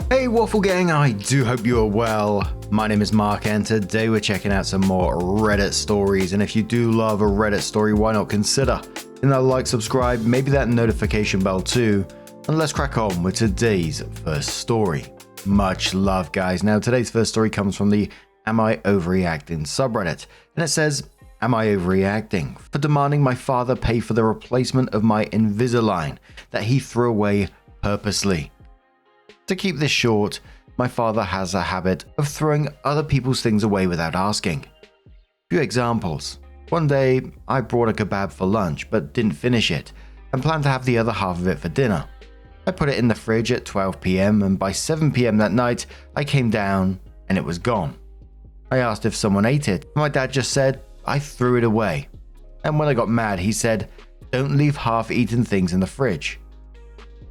Hey Waffle Gang, I do hope you are well. My name is Mark and today we're checking out some more Reddit stories, and if you do love a Reddit story, why not consider hitting that like, subscribe, maybe that notification bell too, and let's crack on with today's first story. Much love guys. Now today's first story comes from the Am I Overreacting subreddit, and it says, am I overreacting for demanding my father pay for the replacement of my Invisalign that he threw away purposely? To keep this short, my father has a habit of throwing other people's things away without asking. Few examples. One day, I brought a kebab for lunch but didn't finish it and planned to have the other half of it for dinner. I put it in the fridge at 12 PM and by 7 PM that night, I came down and it was gone. I asked if someone ate it, and my dad just said, I threw it away. And when I got mad, he said, don't leave half-eaten things in the fridge.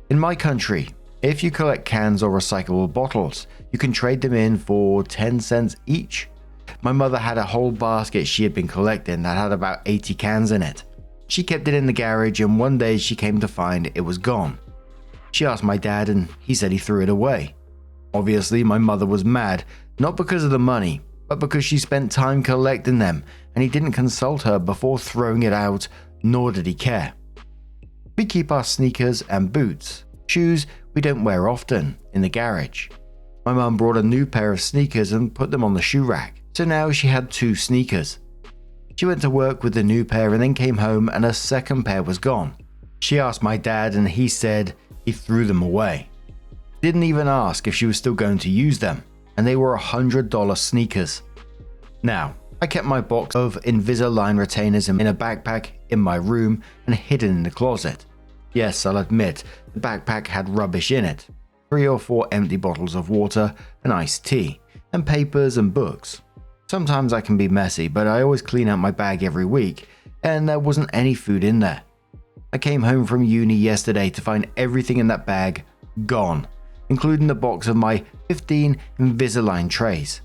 In my country, if you collect cans or recyclable bottles, you can trade them in for 10 cents each. My mother had a whole basket she had been collecting that had about 80 cans in it. She kept it in the garage and one day she came to find it was gone. She asked my dad and he said he threw it away. Obviously, my mother was mad, not because of the money, but because she spent time collecting them and he didn't consult her before throwing it out, nor did he care. We keep our sneakers and boots, shoes we don't wear often, in the garage. My mum brought a new pair of sneakers and put them on the shoe rack, so now she had 2 sneakers. She went to work with the new pair and then came home and her second pair was gone. She asked my dad and he said he threw them away. Didn't even ask if she was still going to use them, and they were $100 sneakers. Now, I kept my box of Invisalign retainers in a backpack in my room and hidden in the closet. Yes, I'll admit, the backpack had rubbish in it. 3 or 4 empty bottles of water, an iced tea, and papers and books. Sometimes I can be messy, but I always clean out my bag every week, and there wasn't any food in there. I came home from uni yesterday to find everything in that bag gone, including the box of my 15 Invisalign trays.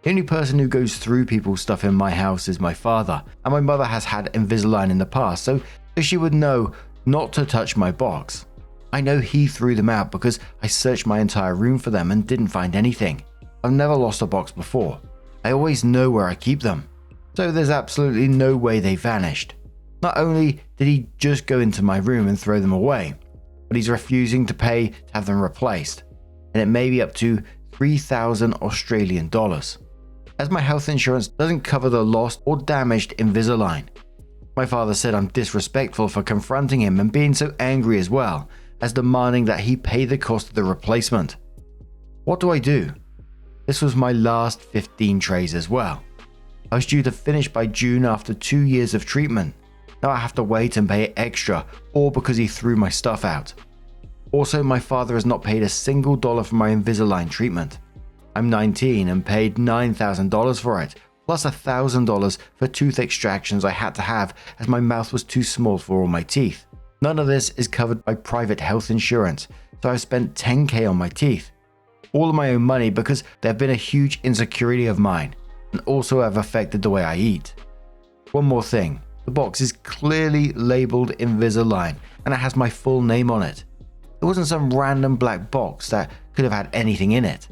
The only person who goes through people's stuff in my house is my father, and my mother has had Invisalign in the past, so she would know not to touch my box. I know he threw them out because I searched my entire room for them and didn't find anything. I've never lost a box before. I always know where I keep them. So there's absolutely no way they vanished. Not only did he just go into my room and throw them away, but he's refusing to pay to have them replaced. And it may be up to 3,000 Australian dollars. As my health insurance doesn't cover the lost or damaged Invisalign. My father said I'm disrespectful for confronting him and being so angry as well as demanding that he pay the cost of the replacement. What do I do? This was my last 15 trays as well. I was due to finish by June after 2 years of treatment. Now I have to wait and pay extra, all because he threw my stuff out. Also, my father has not paid a single dollar for my Invisalign treatment. I'm 19 and paid $9,000 for it, plus $1,000 for tooth extractions I had to have as my mouth was too small for all my teeth. None of this is covered by private health insurance, so I've spent $10,000 on my teeth. All of my own money because they've been a huge insecurity of mine and also have affected the way I eat. One more thing, the box is clearly labeled Invisalign and it has my full name on it. It wasn't some random black box that could have had anything in it.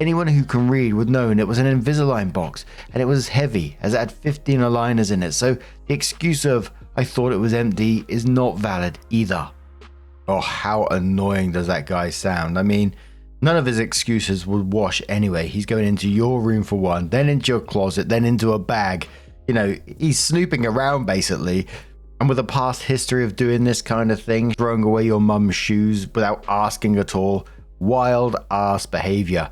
Anyone who can read would know it was an Invisalign box and it was heavy as it had 15 aligners in it, so the excuse of I thought it was empty is not valid either. Oh, how annoying does that guy sound? I mean, none of his excuses would wash anyway. He's going into your room for one, then into your closet, then into a bag. You know, he's snooping around basically. And with a past history of doing this kind of thing, throwing away your mum's shoes without asking at all, wild ass behavior.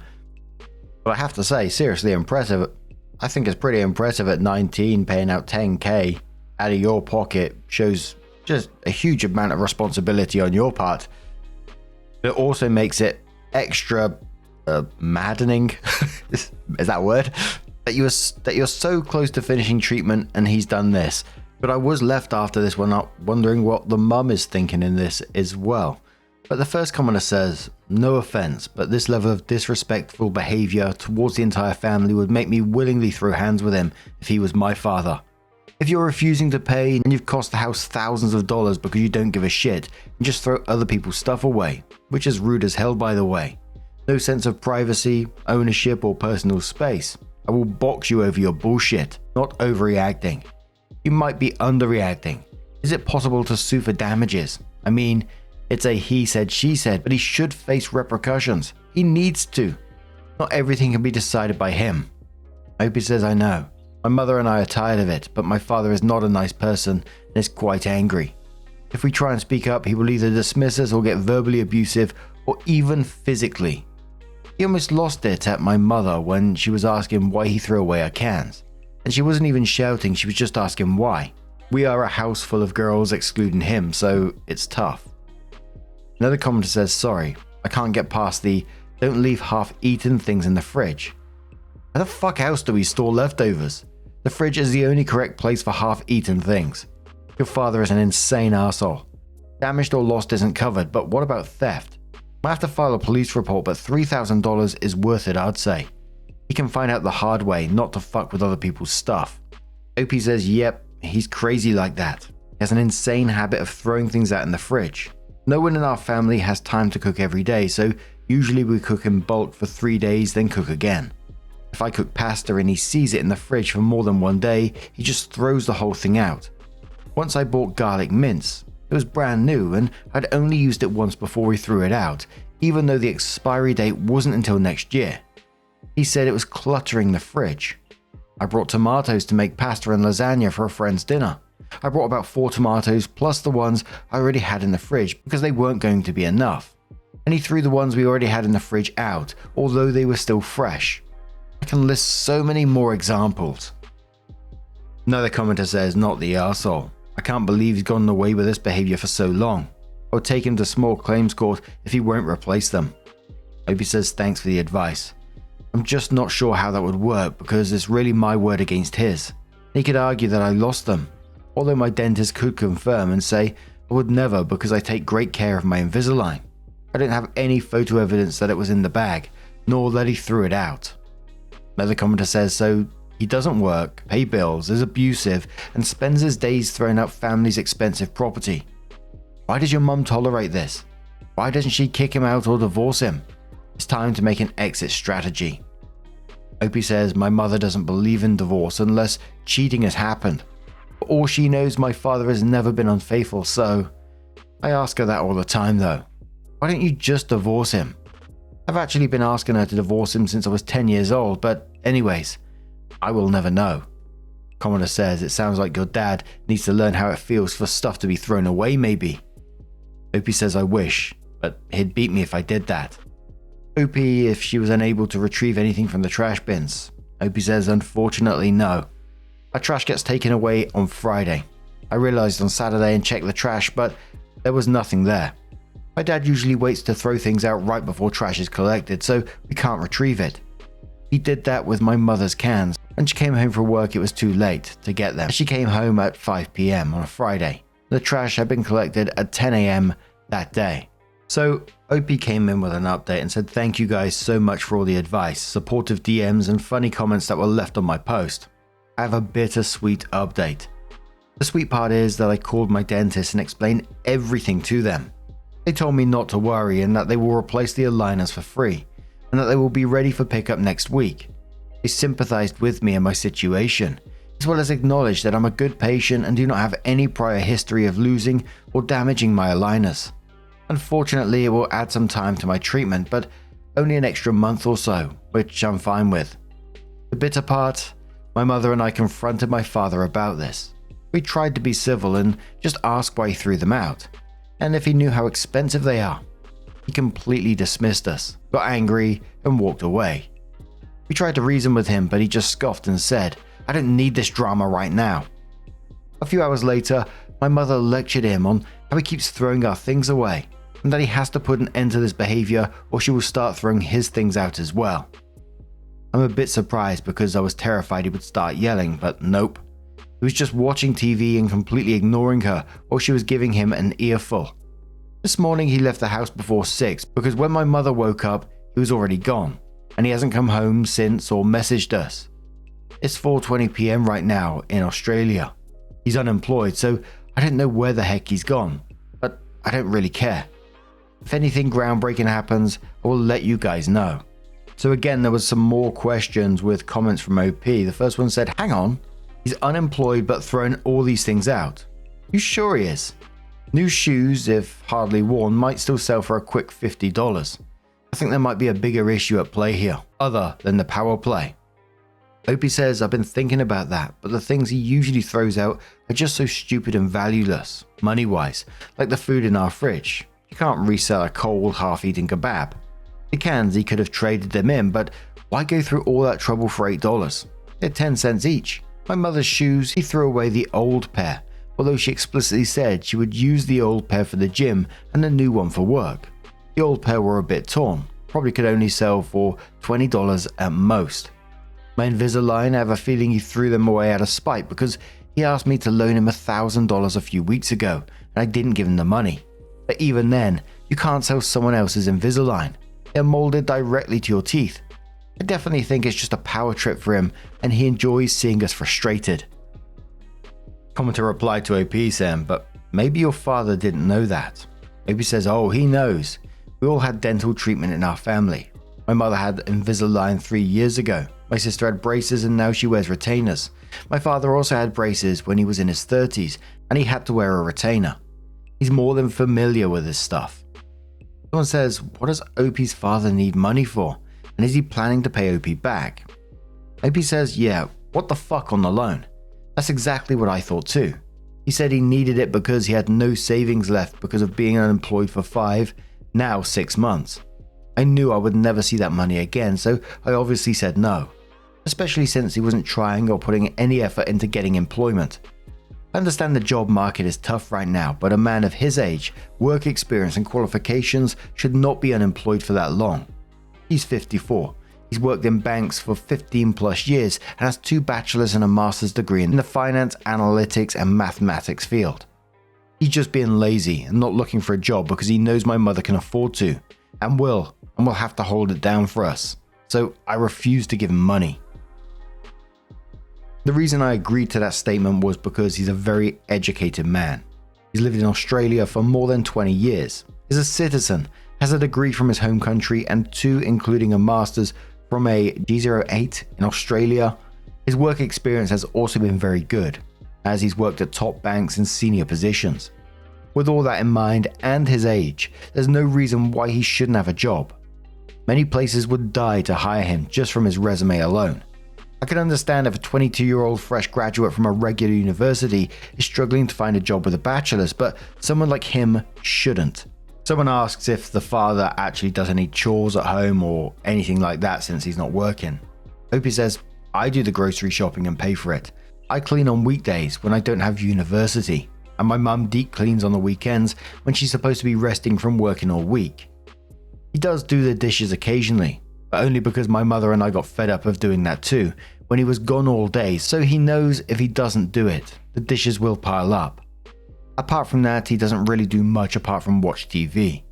But I have to say, seriously impressive. I think it's pretty impressive at 19 paying out $10,000 out of your pocket shows just a huge amount of responsibility on your part. It also makes it extra maddening, is that a word? That you're so close to finishing treatment and he's done this. But I was left after this one up wondering what the mum is thinking in this as well. But the first commenter says, no offense, but this level of disrespectful behavior towards the entire family would make me willingly throw hands with him if he was my father. If you're refusing to pay and you've cost the house thousands of dollars because you don't give a shit and just throw other people's stuff away, which is rude as hell by the way, No sense of privacy, ownership, or personal space. I will box you over your bullshit, not overreacting. You might be underreacting. Is it possible to sue for damages? I mean, it's a he said, she said, but he should face repercussions. He needs to. Not everything can be decided by him. Opie says, I know. My mother and I are tired of it, but my father is not a nice person and is quite angry. If we try and speak up, he will either dismiss us or get verbally abusive or even physically. He almost lost it at my mother when she was asking why he threw away our cans. And she wasn't even shouting, she was just asking why. We are a house full of girls excluding him, so it's tough. Another commenter says, sorry, I can't get past the don't leave half-eaten things in the fridge. Where the fuck else do we store leftovers? The fridge is the only correct place for half-eaten things. Your father is an insane asshole. Damaged or lost isn't covered, but what about theft? Might have to file a police report, but $3,000 is worth it, I'd say. He can find out the hard way not to fuck with other people's stuff. OP says, yep, he's crazy like that. He has an insane habit of throwing things out in the fridge. No one in our family has time to cook every day, so usually we cook in bulk for 3 days, then cook again. If I cook pasta and he sees it in the fridge for more than 1 day, he just throws the whole thing out. Once I bought garlic mince. It was brand new and I'd only used it once before we threw it out, even though the expiry date wasn't until next year. He said it was cluttering the fridge. I brought tomatoes to make pasta and lasagna for a friend's dinner. I brought about 4 tomatoes plus the ones I already had in the fridge because they weren't going to be enough. And he threw the ones we already had in the fridge out, although they were still fresh. I can list so many more examples. Another commenter says, not the arsehole. I can't believe he's gotten away with this behavior for so long. I would take him to small claims court if he won't replace them. Opie says, thanks for the advice. I'm just not sure how that would work because it's really my word against his. He could argue that I lost them, although my dentist could confirm and say I would never because I take great care of my Invisalign. I don't have any photo evidence that it was in the bag, nor that he threw it out. Another commenter says, so he doesn't work, pay bills, is abusive, and spends his days throwing out family's expensive property. Why does your mum tolerate this? Why doesn't she kick him out or divorce him? It's time to make an exit strategy. Opie says, my mother doesn't believe in divorce unless cheating has happened. For all she knows, my father has never been unfaithful, so I ask her that all the time though. Why don't you just divorce him? I've actually been asking her to divorce him since I was 10 years old, but anyways, I will never know. Commenter says, it sounds like your dad needs to learn how it feels for stuff to be thrown away maybe. Opie says, I wish, but he'd beat me if I did that. Opie, if she was unable to retrieve anything from the trash bins. Opie says, unfortunately no. Our trash gets taken away on Friday. I realized on Saturday and checked the trash, but there was nothing there. My dad usually waits to throw things out right before trash is collected, so we can't retrieve it. He did that with my mother's cans. When she came home from work, it was too late to get them. She came home at 5 p.m. on a Friday. The trash had been collected at 10 a.m. that day. So OP came in with an update and said, thank you guys so much for all the advice, supportive DMs and funny comments that were left on my post. I have a bittersweet update. The sweet part is that I called my dentist and explained everything to them. They told me not to worry and that they will replace the aligners for free, and that they will be ready for pickup next week. They sympathized with me and my situation, as well as acknowledged that I'm a good patient and do not have any prior history of losing or damaging my aligners. Unfortunately, it will add some time to my treatment, but only an extra month or so, which I'm fine with. The bitter part, my mother and I confronted my father about this. We tried to be civil and just ask why he threw them out, and if he knew how expensive they are. He completely dismissed us, got angry, and walked away. We tried to reason with him, but he just scoffed and said, I don't need this drama right now. A few hours later, my mother lectured him on how he keeps throwing our things away, and that he has to put an end to this behavior or she will start throwing his things out as well. I'm a bit surprised because I was terrified he would start yelling, but nope. He was just watching TV and completely ignoring her while she was giving him an earful. This morning he left the house before 6 because when my mother woke up, he was already gone, and he hasn't come home since or messaged us. It's 4:20 p.m. right now in Australia. He's unemployed, so I don't know where the heck he's gone, but I don't really care. If anything groundbreaking happens, I will let you guys know. So again, there was some more questions with comments from OP. The first one said, hang on, he's unemployed but thrown all these things out. You sure he is? New shoes, if hardly worn, might still sell for a quick $50. I think there might be a bigger issue at play here, other than the power play. OP says, I've been thinking about that, but the things he usually throws out are just so stupid and valueless, money-wise, like the food in our fridge. You can't resell a cold, half-eaten kebab. The cans, he could have traded them in, but why go through all that trouble for $8? They're 10 cents each. My mother's shoes, he threw away the old pair, although she explicitly said she would use the old pair for the gym and the new one for work. The old pair were a bit torn, probably could only sell for $20 at most. My Invisalign, I have a feeling he threw them away out of spite because he asked me to loan him $1,000 a few weeks ago, and I didn't give him the money. But even then, you can't sell someone else's Invisalign. They're molded directly to your teeth. I definitely think it's just a power trip for him, and he enjoys seeing us frustrated. Commenter replied to OP saying, but maybe your father didn't know that. OP says, oh, he knows. We all had dental treatment in our family. My mother had Invisalign 3 years ago. My sister had braces and now she wears retainers. My father also had braces when he was in his 30s and he had to wear a retainer. He's more than familiar with this stuff. Someone says, what does OP's father need money for? And is he planning to pay OP back? OP says, yeah, what the fuck on the loan? That's exactly what I thought too. He said he needed it because he had no savings left because of being unemployed for 5, now 6 months. I knew I would never see that money again, so I obviously said no, especially since he wasn't trying or putting any effort into getting employment. I understand the job market is tough right now, but a man of his age, work experience and qualifications should not be unemployed for that long. He's 54. He's worked in banks for 15 plus years and has 2 bachelor's and a master's degree in the finance, analytics and mathematics field. He's just being lazy and not looking for a job because he knows my mother can afford to and will have to hold it down for us. So I refuse to give him money. The reason I agreed to that statement was because he's a very educated man. He's lived in Australia for more than 20 years. He's a citizen, has a degree from his home country and 2 including a master's from a G08 in Australia. His work experience has also been very good, as he's worked at top banks in senior positions. With all that in mind and his age, there's no reason why he shouldn't have a job. Many places would die to hire him just from his resume alone. I can understand if a 22-year-old fresh graduate from a regular university is struggling to find a job with a bachelor's, but someone like him shouldn't. Someone asks if the father actually does any chores at home or anything like that since he's not working. Opie says, I do the grocery shopping and pay for it. I clean on weekdays when I don't have university, and my mum deep cleans on the weekends when she's supposed to be resting from working all week. He does do the dishes occasionally, but only because my mother and I got fed up of doing that too when he was gone all day, so he knows if he doesn't do it, the dishes will pile up. Apart from that, he doesn't really do much apart from watch TV.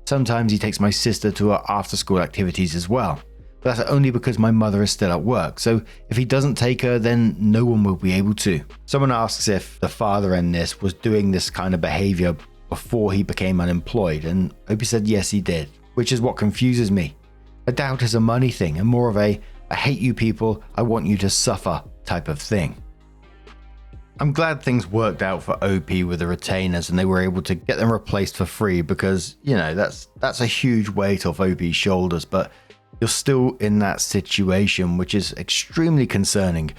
Sometimes he takes my sister to her after-school activities as well, but that's only because my mother is still at work, so if he doesn't take her, then no one will be able to. Someone asks if the father in this was doing this kind of behavior before he became unemployed, and Opie said yes he did, which is what confuses me. I doubt it's a money thing and more of a I hate you people, I want you to suffer type of thing. I'm glad things worked out for OP with the retainers and they were able to get them replaced for free because, you know, that's a huge weight off OP's shoulders, but you're still in that situation, which is extremely concerning.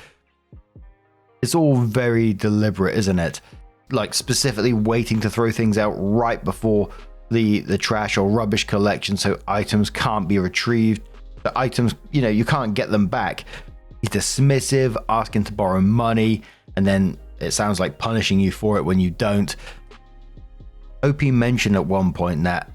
It's all very deliberate, isn't it? Like specifically waiting to throw things out right before the trash or rubbish collection so items can't be retrieved. The items, you know, you can't get them back. He's dismissive, asking to borrow money, and then it sounds like punishing you for it when you don't. OP mentioned at one point that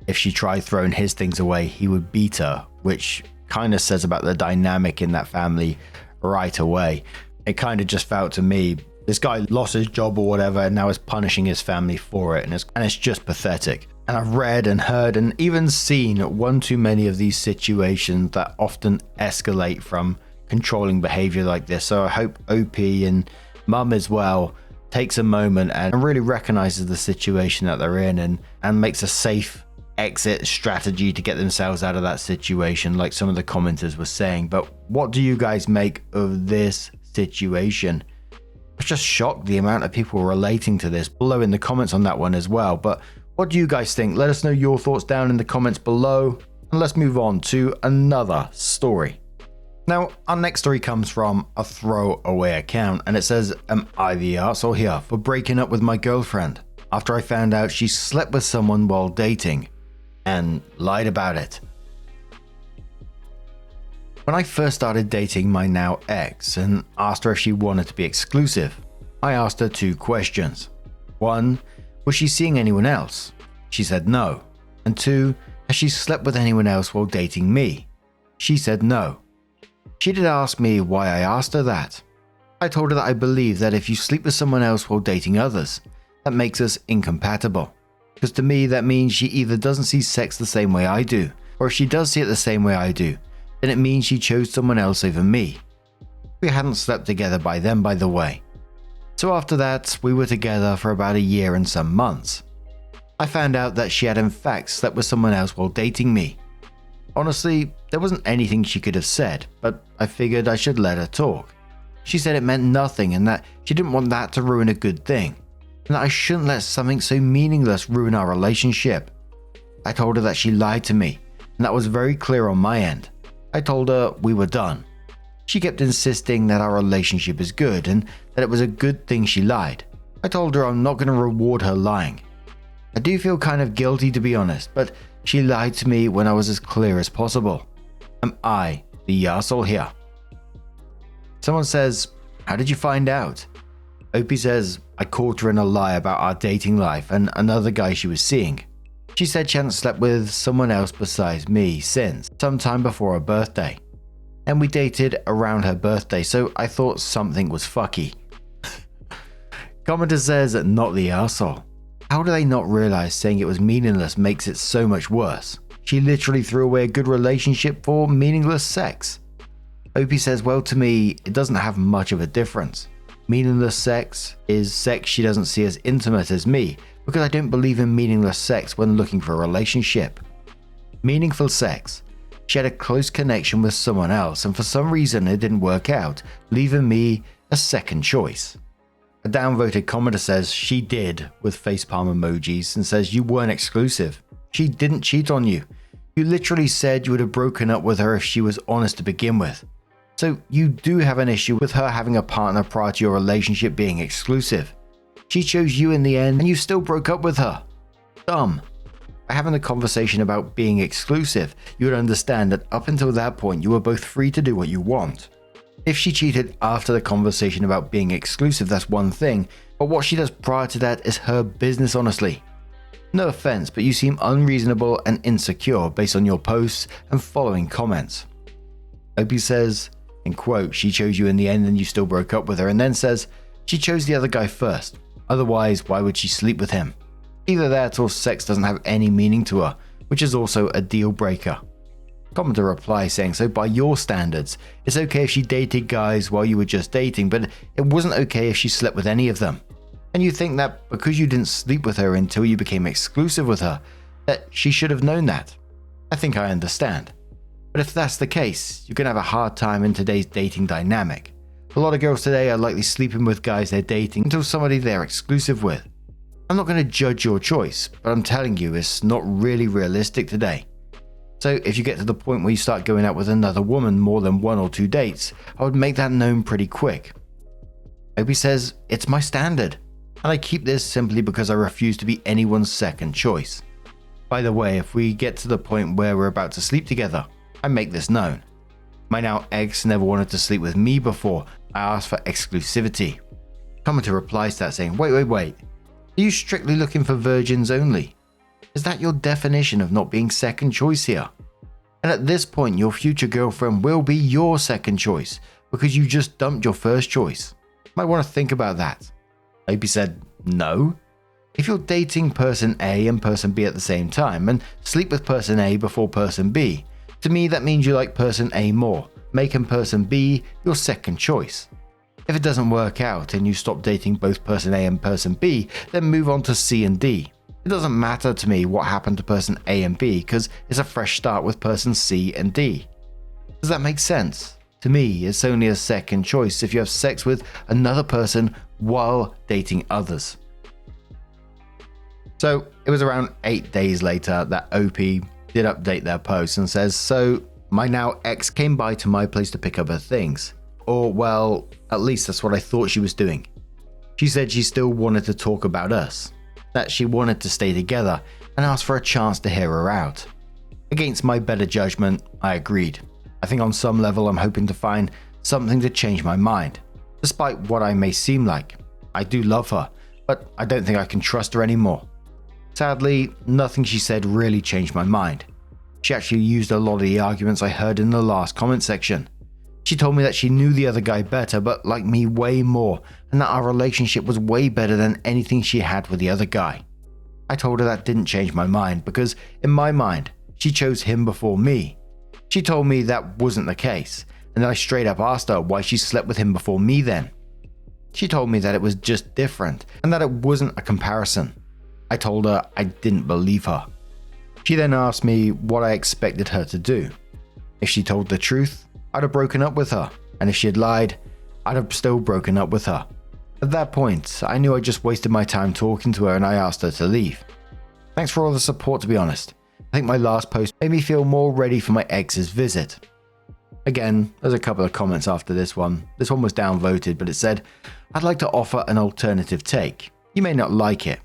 if she tried throwing his things away, he would beat her, which kind of says about the dynamic in that family right away. It kind of just felt to me, this guy lost his job or whatever and now is punishing his family for it, and it's just pathetic. And I've read and heard and even seen one too many of these situations that often escalate from controlling behavior like this. So I hope OP and Mum as well takes a moment and really recognizes the situation that they're in and makes a safe exit strategy to get themselves out of that situation, like some of the commenters were saying. But what do you guys make of this situation? I was just shocked the amount of people relating to this below in the comments on that one as well. But what do you guys think? Let us know your thoughts down in the comments below, and let's move on to another story. Now, our next story comes from a throwaway account, and it says, "Am I the arsehole here for breaking up with my girlfriend after I found out she slept with someone while dating and lied about it? When I first started dating my now ex and asked her if she wanted to be exclusive, I asked her 2 questions. 1, was she seeing anyone else? She said no. And 2, has she slept with anyone else while dating me? She said no. She did ask me why I asked her that. I told her that I believe that if you sleep with someone else while dating others, that makes us incompatible. Because to me, that means she either doesn't see sex the same way I do, or if she does see it the same way I do, then it means she chose someone else over me. We hadn't slept together by then, by the way. So after that, we were together for about a year and some months. I found out that she had in fact slept with someone else while dating me. Honestly, there wasn't anything she could have said, but I figured I should let her talk. She said it meant nothing and that she didn't want that to ruin a good thing, and that I shouldn't let something so meaningless ruin our relationship. I told her that she lied to me, and that was very clear on my end. I told her we were done. She kept insisting that our relationship is good and that it was a good thing she lied. I told her I'm not going to reward her lying. I do feel kind of guilty, to be honest, but she lied to me when I was as clear as possible. Am I the arsehole here? Someone says, how did you find out? Opie says, I caught her in a lie about our dating life and another guy she was seeing. She said she hadn't slept with someone else besides me since sometime before her birthday. And we dated around her birthday, so I thought something was fucky. Commenter says, not the arsehole. How do they not realize saying it was meaningless makes it so much worse? She literally threw away a good relationship for meaningless sex. Opie says, well, to me, it doesn't have much of a difference. Meaningless sex is sex she doesn't see as intimate as me, because I don't believe in meaningless sex when looking for a relationship. Meaningful sex. She had a close connection with someone else, and for some reason it didn't work out, leaving me a second choice. A downvoted commenter says she did, with facepalm emojis, and says you weren't exclusive. She didn't cheat on you. You literally said you would have broken up with her if she was honest to begin with. So you do have an issue with her having a partner prior to your relationship being exclusive. She chose you in the end and you still broke up with her. Dumb. By having a conversation about being exclusive, you would understand that up until that point you were both free to do what you want. If she cheated after the conversation about being exclusive, that's one thing, but what she does prior to that is her business, honestly. No offense, but you seem unreasonable and insecure based on your posts and following comments. Opie says, in quote, she chose you in the end and you still broke up with her, and then says, she chose the other guy first. Otherwise, why would she sleep with him? Either that or sex doesn't have any meaning to her, which is also a deal breaker. Commenter replies saying, so by your standards, it's okay if she dated guys while you were just dating, but it wasn't okay if she slept with any of them. And you think that because you didn't sleep with her until you became exclusive with her, that she should have known that. I think I understand. But if that's the case, you're going to have a hard time in today's dating dynamic. A lot of girls today are likely sleeping with guys they're dating until somebody they're exclusive with. I'm not going to judge your choice, but I'm telling you it's not really realistic today. So if you get to the point where you start going out with another woman more than 1 or 2 dates, I would make that known pretty quick. Opie says, it's my standard, and I keep this simply because I refuse to be anyone's second choice. By the way, if we get to the point where we're about to sleep together, I make this known. My now ex never wanted to sleep with me before I asked for exclusivity. Commenter replies to that saying, wait. Are you strictly looking for virgins only? Is that your definition of not being second choice here? And at this point, your future girlfriend will be your second choice because you just dumped your first choice. Might want to think about that. Opie said, no. If you're dating person A and person B at the same time and sleep with person A before person B, to me that means you like person A more, making person B your second choice. If it doesn't work out and you stop dating both person A and person B, then move on to C and D. It doesn't matter to me what happened to person A and B because it's a fresh start with person C and D. Does that make sense? To me, it's only a second choice if you have sex with another person while dating others. So it was around 8 days later that OP did update their post and says, so my now ex came by to my place to pick up her things. Or well, at least that's what I thought she was doing. She said she still wanted to talk about us, that she wanted to stay together and asked for a chance to hear her out. Against my better judgment, I agreed. I think on some level I'm hoping to find something to change my mind. Despite what I may seem like, I do love her, but I don't think I can trust her anymore. Sadly, nothing she said really changed my mind. She actually used a lot of the arguments I heard in the last comment section. She told me that she knew the other guy better but liked me way more and that our relationship was way better than anything she had with the other guy. I told her that didn't change my mind because in my mind, she chose him before me. She told me that wasn't the case and I straight up asked her why she slept with him before me then. She told me that it was just different and that it wasn't a comparison. I told her I didn't believe her. She then asked me what I expected her to do. If she told the truth, I'd have broken up with her, and if she had lied, I'd have still broken up with her. At that point, I knew I just wasted my time talking to her and I asked her to leave. Thanks for all the support, to be honest. I think my last post made me feel more ready for my ex's visit. Again, there's a couple of comments after this one. This one was downvoted, but it said, I'd like to offer an alternative take. You may not like it.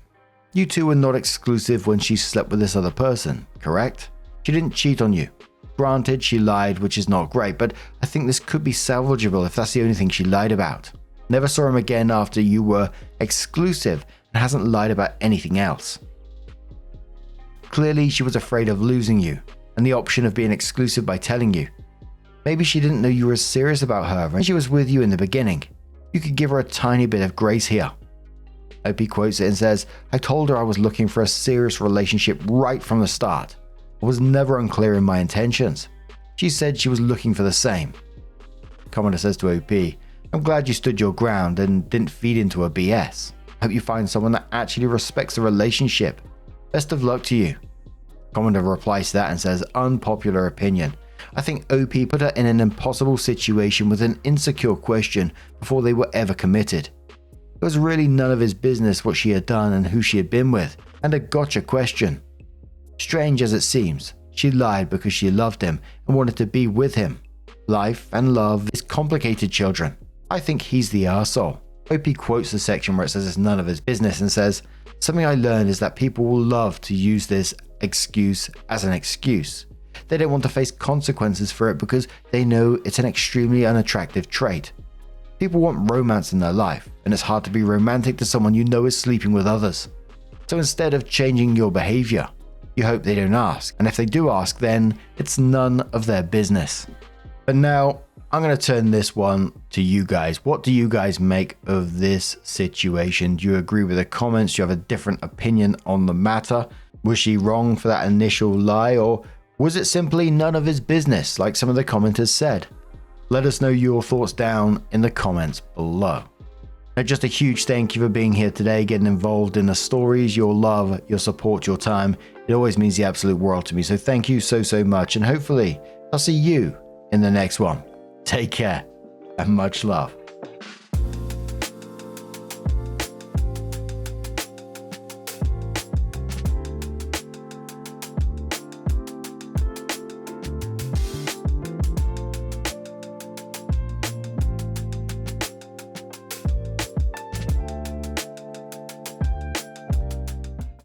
You two were not exclusive when she slept with this other person, correct? She didn't cheat on you. Granted, she lied, which is not great, but I think this could be salvageable if that's the only thing she lied about. Never saw him again after you were exclusive and hasn't lied about anything else. Clearly, she was afraid of losing you and the option of being exclusive by telling you. Maybe she didn't know you were serious about her and she was with you in the beginning. You could give her a tiny bit of grace here. OP quotes it and says, I told her I was looking for a serious relationship right from the start. I was never unclear in my intentions. She said she was looking for the same. Commenter says to OP, I'm glad you stood your ground and didn't feed into her BS. I hope you find someone that actually respects the relationship. Best of luck to you. Commenter replies to that and says, unpopular opinion. I think OP put her in an impossible situation with an insecure question before they were ever committed. It was really none of his business what she had done and who she had been with, and a gotcha question. Strange as it seems, she lied because she loved him and wanted to be with him. Life and love is complicated, children. I think he's the arsehole. OP quotes the section where it says it's none of his business and says, something I learned is that people will love to use this excuse as an excuse. They don't want to face consequences for it because they know it's an extremely unattractive trait. People want romance in their life, and it's hard to be romantic to someone you know is sleeping with others. So instead of changing your behavior, you hope they don't ask, and if they do ask, then it's none of their business. But now, I'm going to turn this one to you guys. What do you guys make of this situation? Do you agree with the comments? Do you have a different opinion on the matter? Was she wrong for that initial lie, or was it simply none of his business, like some of the commenters said? Let us know your thoughts down in the comments below. Now, just a huge thank you for being here today, getting involved in the stories, your love, your support, your time. It always means the absolute world to me. So thank you so much. And hopefully I'll see you in the next one. Take care and much love.